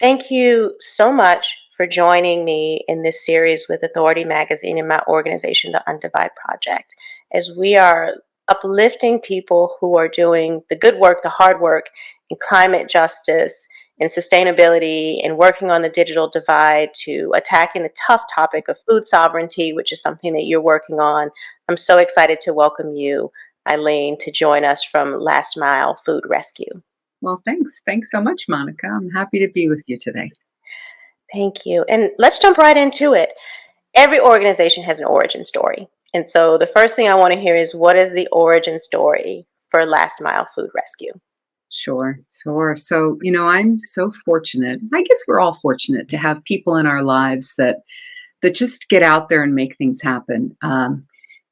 Thank you so much for joining me in this series with Authority Magazine and my organization, the Undivide Project, as we are uplifting people who are doing the good work, the hard work in climate justice and sustainability and working on the digital divide to attacking the tough topic of food sovereignty, which is something that you're working on. I'm so excited to welcome you, Eileen, to join us from Last Mile Food Rescue. Well, thanks. Thanks so much, Monica. I'm happy to be with you today. Thank you. And let's jump right into it. Every organization has an origin story. And so the first thing I want to hear is, what is the origin story for Last Mile Food Rescue? Sure. So, I'm so fortunate. I guess we're all fortunate to have people in our lives that just get out there and make things happen.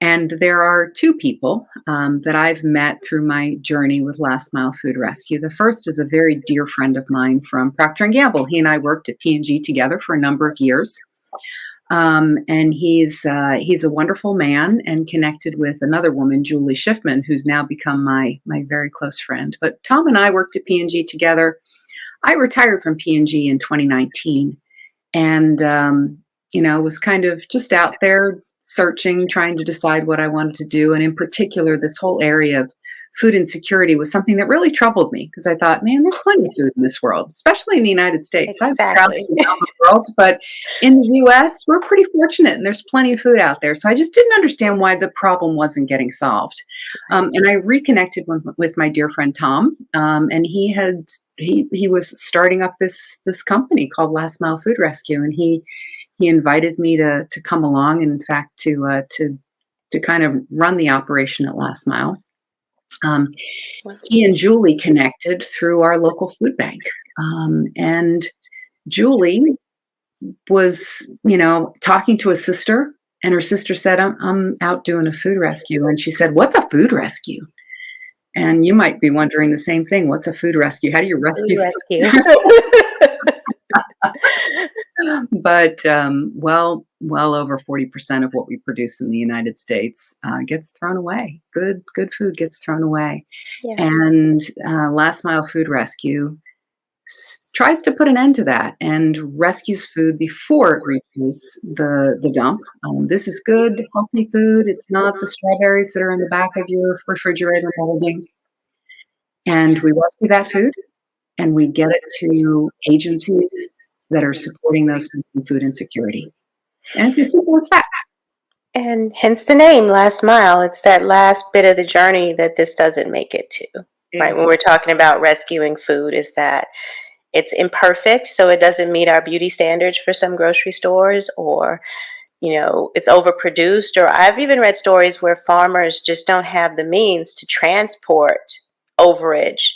And there are two people that I've met through my journey with Last Mile Food Rescue. The first is a very dear friend of mine from Procter and Gamble. He and I worked at P&G together for a number of years. And he's a wonderful man and connected with another woman, Julie Schiffman, who's now become my very close friend. But Tom and I worked at P&G together. I retired from P&G in 2019, and was kind of just out there searching, trying to decide what I wanted to do. And in particular, this whole area of food insecurity was something that really troubled me, because I thought, man, there's plenty of food in this world, especially in the United States. I've traveled Exactly. around the world, but in the US, we're pretty fortunate and there's plenty of food out there. So I just didn't understand why the problem wasn't getting solved. And I reconnected with my dear friend Tom, and he was starting up this company called Last Mile Food Rescue, and he invited me to come along, and in fact to kind of run the operation at Last Mile. He and Julie connected through our local food bank, and Julie was, talking to a sister, and her sister said, "I'm out doing a food rescue," and she said, "What's a food rescue?" And you might be wondering the same thing. What's a food rescue? How do you Food rescue rescue. But well over 40% of what we produce in the United States gets thrown away. Good food gets thrown away, Yeah. and Last Mile Food Rescue tries to put an end to that and rescues food before it reaches the dump. This is good, healthy food. It's not the strawberries that are in the back of your refrigerator molding. And we rescue that food, and we get it to agencies that are supporting those facing food insecurity. And it's as simple as that. And hence the name, Last Mile. It's that last bit of the journey that this doesn't make it to. Right? When we're talking about rescuing food, is that it's imperfect, so it doesn't meet our beauty standards for some grocery stores, or it's overproduced. Or I've even read stories where farmers just don't have the means to transport overage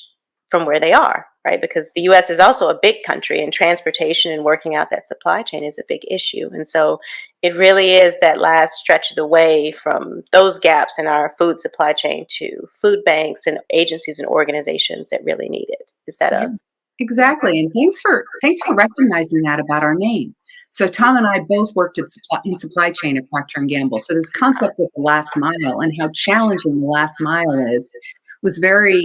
from where they are, right? Because the US is also a big country, and transportation and working out that supply chain is a big issue. And so it really is that last stretch of the way from those gaps in our food supply chain to food banks and agencies and organizations that really need it. Is that Yeah, exactly. And thanks for recognizing that about our name. So Tom and I both worked in supply chain at Procter and Gamble. So this concept of the last mile and how challenging the last mile is was very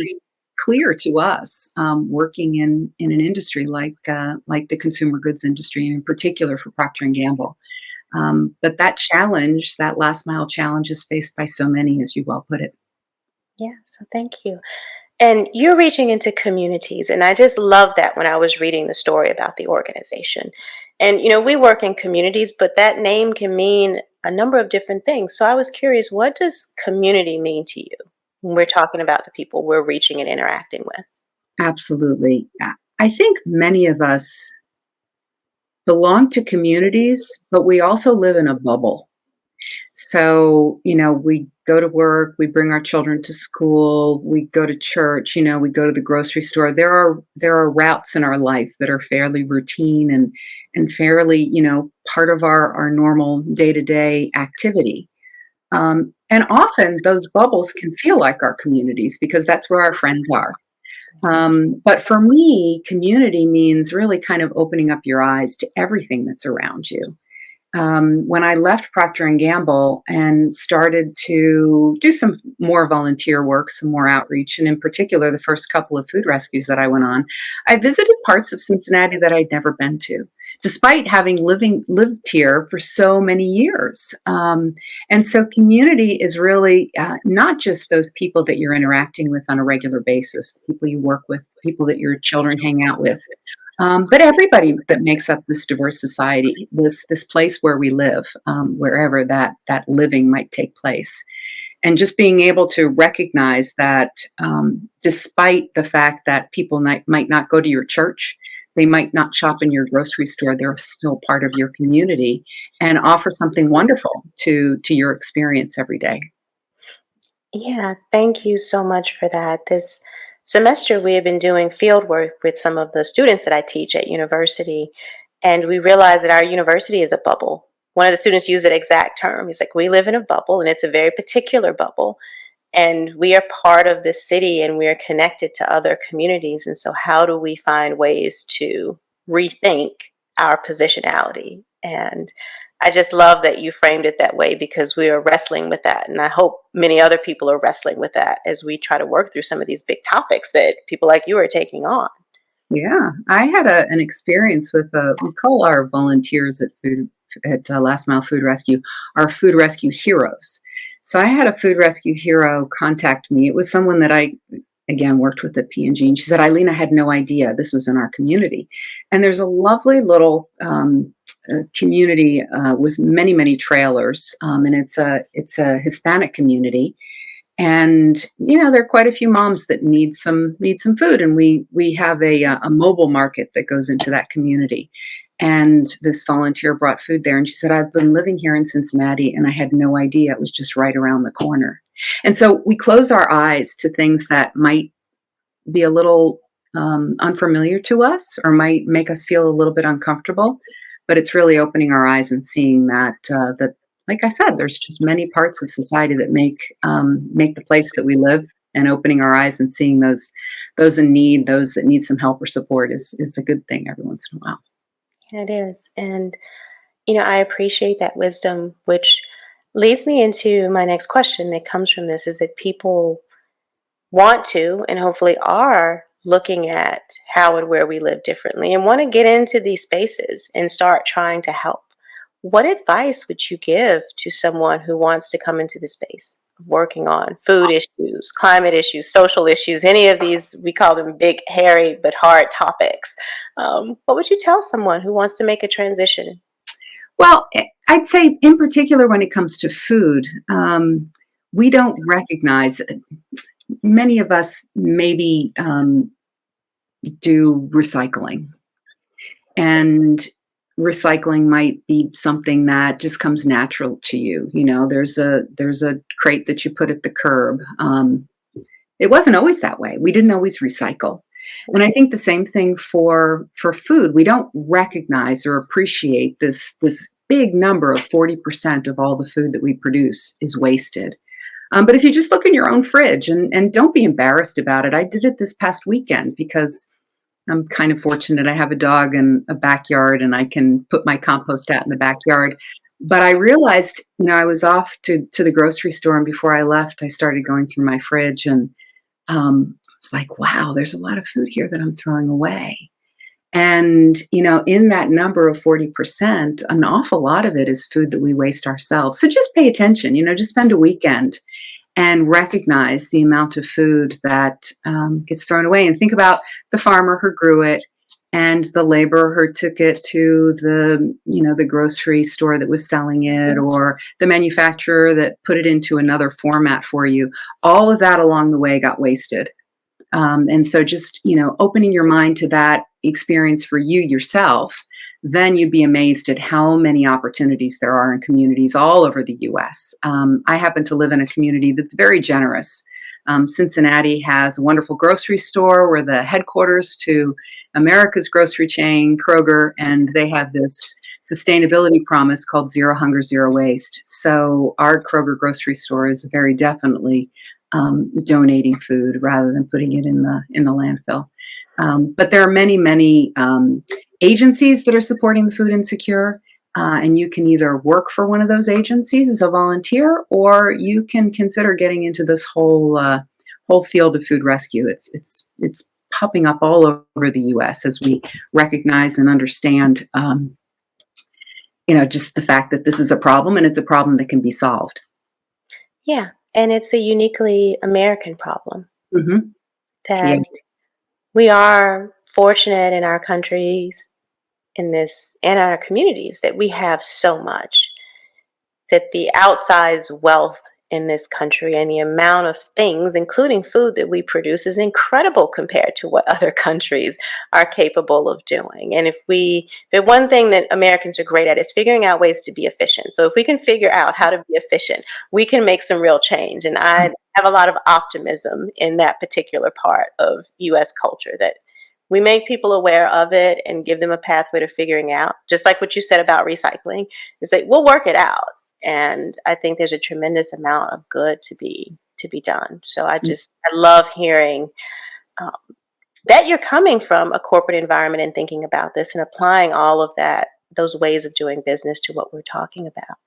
clear to us, working in an industry like the consumer goods industry, and in particular for Procter and Gamble. But that challenge, that last mile challenge, is faced by so many, as you well put it. Yeah, so thank you. And you're reaching into communities, and I just love that when I was reading the story about the organization. And we work in communities, but that name can mean a number of different things. So I was curious, what does community mean to you when we're talking about the people we're reaching and interacting with? Absolutely. I think many of us belong to communities, but we also live in a bubble. So, we go to work, we bring our children to school, we go to church, we go to the grocery store. There are routes in our life that are fairly routine and fairly, part of our normal day-to-day activity. And often those bubbles can feel like our communities because that's where our friends are. But for me, community means really kind of opening up your eyes to everything that's around you. when I left Procter and Gamble and started to do some more volunteer work, some more outreach, and in particular, the first couple of food rescues that I went on, I visited parts of Cincinnati that I'd never been to, despite having lived here for so many years. And so, community is really not just those people that you're interacting with on a regular basis, the people you work with, people that your children hang out with, but everybody that makes up this diverse society, this place where we live, wherever that living might take place, and just being able to recognize that, despite the fact that people might not go to your church, they might not shop in your grocery store, they're still part of your community and offer something wonderful to your experience every day. Yeah, thank you so much for that. This semester, we have been doing field work with some of the students that I teach at university, and we realized that our university is a bubble. One of the students used that exact term. He's like, we live in a bubble, and it's a very particular bubble. And we are part of this city and we are connected to other communities. And so, how do we find ways to rethink our positionality? And I just love that you framed it that way because we are wrestling with that. And I hope many other people are wrestling with that as we try to work through some of these big topics that people like you are taking on. Yeah, I had an experience with we call our volunteers at Last Mile Food Rescue our food rescue heroes. So I had a food rescue hero contact me. It was someone that I again worked with at P&G, and she said, "Eileen, I had no idea this was in our community." And there's a lovely little community with many trailers, and it's a Hispanic community, and there are quite a few moms that need some food, and we have a mobile market that goes into that community. And this volunteer brought food there, and she said, "I've been living here in Cincinnati and I had no idea it was just right around the corner." And so we close our eyes to things that might be a little unfamiliar to us or might make us feel a little bit uncomfortable, but it's really opening our eyes and seeing that like I said, there's just many parts of society that make the place that we live, and opening our eyes and seeing those in need, those that need some help or support is a good thing every once in a while. It is. And, I appreciate that wisdom, which leads me into my next question that comes from this is that people want to and hopefully are looking at how and where we live differently and want to get into these spaces and start trying to help. What advice would you give to someone who wants to come into the space of working on food issues, climate issues, social issues, any of these, we call them big, hairy, but hard topics? What would you tell someone who wants to make a transition? Well, I'd say in particular when it comes to food, we don't recognize, many of us maybe do recycling. And recycling might be something that just comes natural to you. There's a crate that you put at the curb. It wasn't always that way. We didn't always recycle. And I think the same thing for food. We don't recognize or appreciate this big number of 40% of all the food that we produce is wasted. But if you just look in your own fridge and don't be embarrassed about it. I did it this past weekend because I'm kind of fortunate. I have a dog and a backyard, and I can put my compost out in the backyard. But I realized, I was off to the grocery store, and before I left, I started going through my fridge, and it's like, wow, there's a lot of food here that I'm throwing away. And, in that number of 40%, an awful lot of it is food that we waste ourselves. So just pay attention, just spend a weekend and recognize the amount of food that gets thrown away. And think about the farmer who grew it and the laborer who took it to the grocery store that was selling it, or the manufacturer that put it into another format for you. All of that along the way got wasted. And so just, opening your mind to that experience for you yourself, then you'd be amazed at how many opportunities there are in communities all over the US. I happen to live in a community that's very generous. Cincinnati has a wonderful grocery store. We're the headquarters to America's grocery chain, Kroger, and they have this sustainability promise called Zero Hunger, Zero Waste. So our Kroger grocery store is very definitely donating food rather than putting it in the landfill. But there are many agencies that are supporting the food insecure. and you can either work for one of those agencies as a volunteer, or you can consider getting into this whole field of food rescue. It's popping up all over the U.S. as we recognize and understand, just the fact that this is a problem and it's a problem that can be solved. Yeah, and it's a uniquely American problem Hmm. that Yes, we are fortunate in our countries, in this, and our communities that we have so much. That the outsized wealth in this country and the amount of things, including food, that we produce is incredible compared to what other countries are capable of doing. And if the one thing that Americans are great at is figuring out ways to be efficient. So if we can figure out how to be efficient, we can make some real change. And I have a lot of optimism in that particular part of US culture, that we make people aware of it and give them a pathway to figuring out, just like what you said about recycling. It's like, we'll work it out. And I think there's a tremendous amount of good to be done. So I love hearing um, that you're coming from a corporate environment and thinking about this and applying all of those ways of doing business to what we're talking about.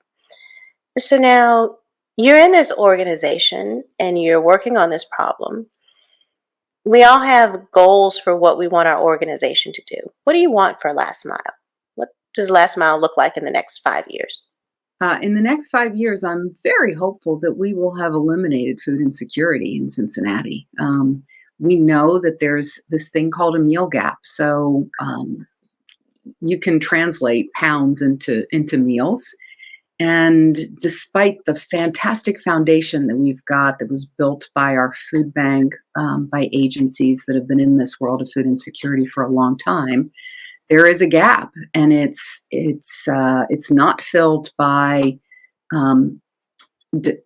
So now you're in this organization and you're working on this problem. We all have goals for what we want our organization to do. What do you want for Last Mile? What does Last Mile look like in the next 5 years? In the next 5 years, I'm very hopeful that we will have eliminated food insecurity in Cincinnati. We know that there's this thing called a meal gap. So you can translate pounds into meals. And despite the fantastic foundation that we've got that was built by our food bank, by agencies that have been in this world of food insecurity for a long time, there is a gap, and it's not filled by um, d-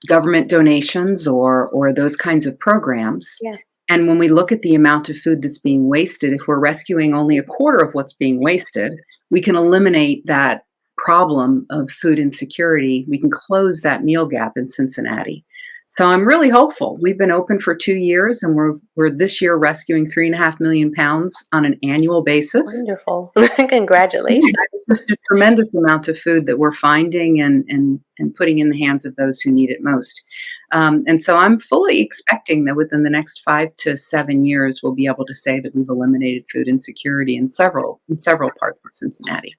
government donations or those kinds of programs. Yeah. And when we look at the amount of food that's being wasted, if we're rescuing only a quarter of what's being wasted, we can eliminate that problem of food insecurity. We can close that meal gap in Cincinnati. So I'm really hopeful. We've been open for 2 years, and we're this year rescuing 3.5 million pounds on an annual basis. Wonderful. Yeah, Congratulations. it's just a tremendous amount of food that we're finding and putting in the hands of those who need it most. And so I'm fully expecting that within the next 5 to 7 years, we'll be able to say that we've eliminated food insecurity in several parts of Cincinnati.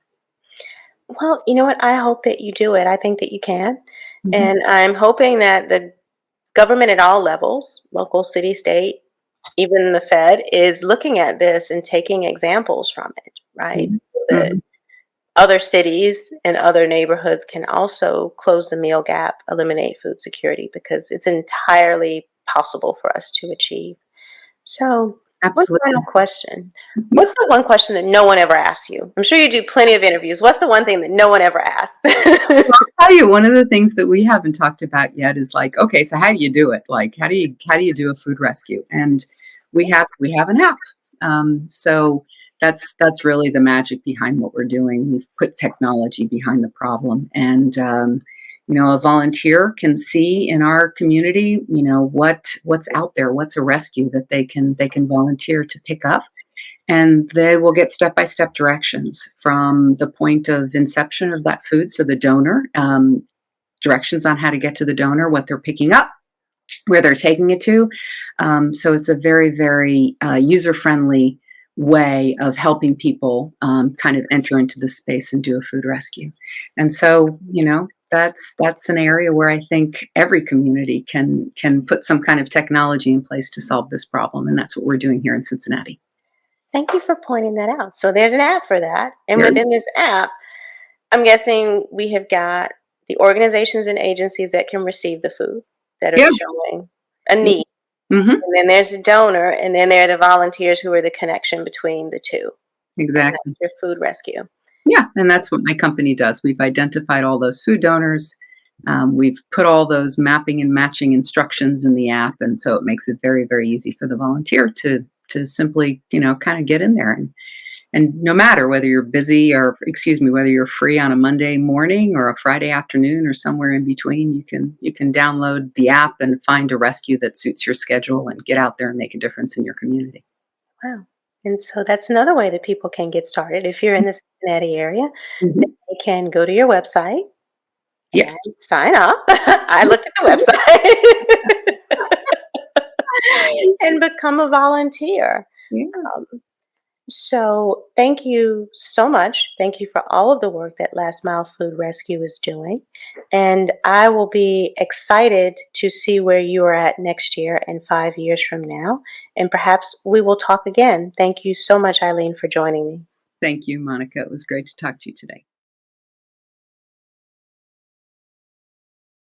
Well, you know what? I hope that you do it. I think that you can. Mhm. And I'm hoping that the government at all levels, local, city, state, even the Fed, is looking at this and taking examples from it, right? Mhm. That Mhm. other cities and other neighborhoods can also close the meal gap, eliminate food security, because it's entirely possible for us to achieve. So, one final Absolutely. question. Yeah. What's the one question that no one ever asks you? I'm sure you do plenty of interviews. What's the one thing that no one ever asks? Well, I'll tell you, one of the things that we haven't talked about yet is like, okay, so how do you do it? Like, how do you do a food rescue? And we have an app. So that's really the magic behind what we're doing. We've put technology behind the problem, and a volunteer can see in our community, what's out there, what's a rescue that they can volunteer to pick up, and they will get step-by-step directions from the point of inception of that food. So the donor, directions on how to get to the donor, what they're picking up, where they're taking it to. So it's a very, very user-friendly way of helping people kind of enter into the space and do a food rescue. And so, that's an area where I think every community can put some kind of technology in place to solve this problem, and that's what we're doing here in Cincinnati. Thank you for pointing that out. So, there's an app for that. And There within this app, I'm guessing we have got the organizations and agencies that can receive the food that are Yeah, showing a yeah. need. Mhm. And then there's a donor, and then there are the volunteers who are the connection between the two. And that's Exactly. your food rescue. Yeah, and that's what my company does. We've identified all those food donors. We've put all those mapping and matching instructions in the app, and so it makes it very, very easy for the volunteer to simply, kind of get in there, and no matter whether you're busy or, excuse me, whether you're free on a Monday morning or a Friday afternoon or somewhere in between, you can download the app and find a rescue that suits your schedule and get out there and make a difference in your community. Wow. And so that's another way that people can get started. If you're in the Cincinnati area, Mhm. they can go to your website and Yes. sign up. I looked at the website and become a volunteer. Yeah. Um, so thank you so much. Thank you for all of the work that Last Mile Food Rescue is doing. And I will be excited to see where you are at next year and 5 years from now. And perhaps we will talk again. Thank you so much, Eileen, for joining me. Thank you, Monica. It was great to talk to you today.